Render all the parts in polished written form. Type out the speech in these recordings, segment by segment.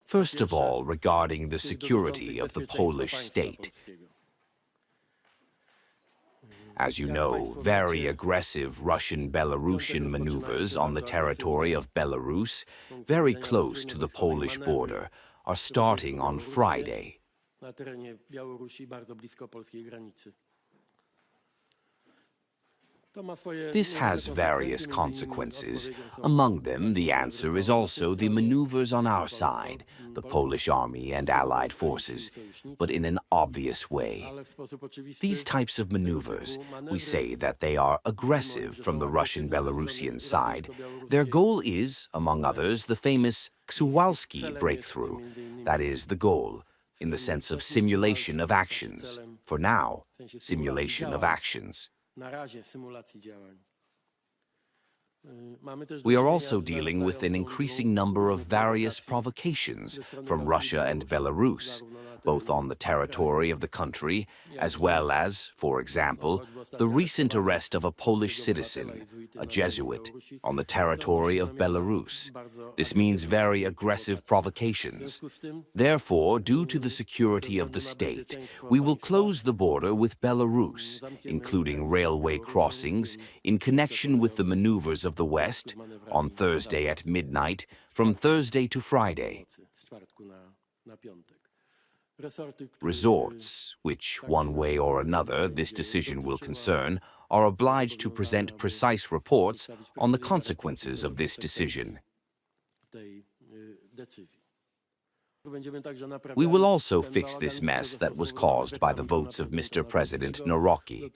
First of all, regarding the security of the Polish state. As you know, very aggressive Russian-Belarusian maneuvers on the territory of Belarus, very close to the Polish border, are starting on Friday. This has various consequences. Among them, the answer is also the maneuvers on our side, the Polish army and allied forces, but in an obvious way. These types of maneuvers, we say that they are aggressive from the Russian-Belarusian side. Their goal is, among others, the famous Ksuwalski breakthrough. That is the goal, in the sense of simulation of actions. For now, simulation of actions. We are also dealing with an increasing number of various provocations from Russia and Belarus, both on the territory of the country, as well as, for example, the recent arrest of a Polish citizen, a Jesuit, on the territory of Belarus. This means very aggressive provocations. Therefore, due to the security of the state, we will close the border with Belarus, including railway crossings, in connection with the maneuvers of the West, on Thursday at midnight, from Thursday to Friday. Resorts, which, one way or another, this decision will concern, are obliged to present precise reports on the consequences of this decision. We will also fix this mess that was caused by the votes of Mr. President Nawrocki.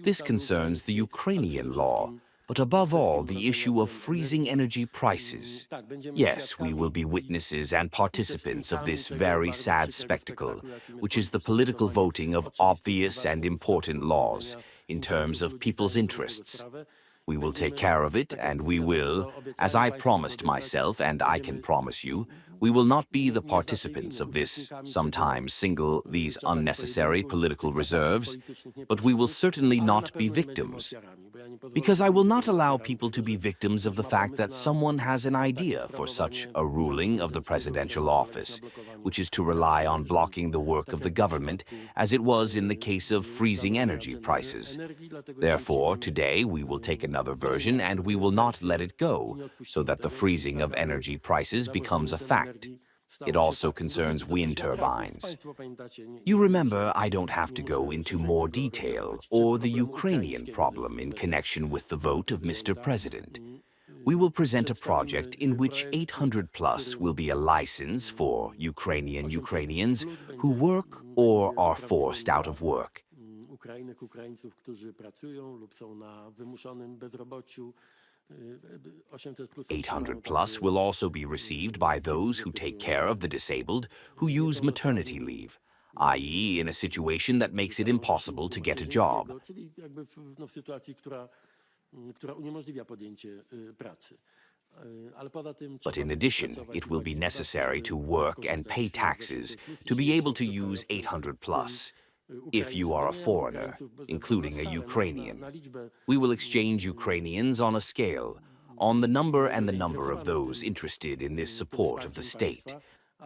This concerns the Ukrainian law, but above all, the issue of freezing energy prices. Yes, we will be witnesses and participants of this very sad spectacle, which is the political voting of obvious and important laws in terms of people's interests. We will take care of it, and we will, as I promised myself, and I can promise you, we will not be the participants of this, sometimes these unnecessary political reserves, but we will certainly not be victims. Because I will not allow people to be victims of the fact that someone has an idea for such a ruling of the presidential office, which is to rely on blocking the work of the government, as it was in the case of freezing energy prices. Therefore, today we will take another version and we will not let it go, so that the freezing of energy prices becomes a fact. It also concerns wind turbines. You remember, I don't have to go into more detail or the Ukrainian problem in connection with the vote of Mr. President. We will present a project in which 800+ will be a license for Ukrainians who work or are forced out of work. 800+ will also be received by those who take care of the disabled who use maternity leave, i.e. in a situation that makes it impossible to get a job. But in addition, it will be necessary to work and pay taxes to be able to use 800+. If you are a foreigner, including a Ukrainian, we will exchange Ukrainians on a scale, on the number of those interested in this support of the state.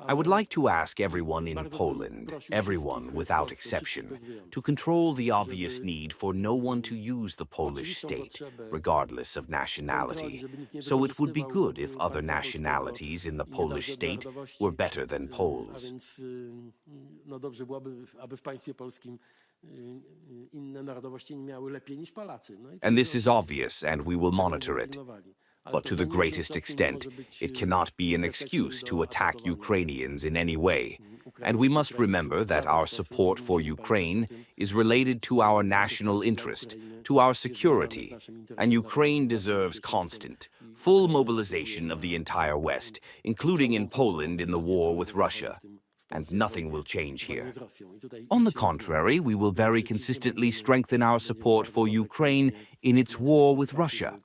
I would like to ask everyone in Poland, everyone without exception, to control the obvious need for no one to use the Polish state, regardless of nationality. So it would be good if other nationalities in the Polish state were better than Poles. And this is obvious, and we will monitor it. But to the greatest extent, it cannot be an excuse to attack Ukrainians in any way. And we must remember that our support for Ukraine is related to our national interest, to our security, and Ukraine deserves constant, full mobilization of the entire West, including in Poland in the war with Russia. And nothing will change here. On the contrary, we will very consistently strengthen our support for Ukraine in its war with Russia.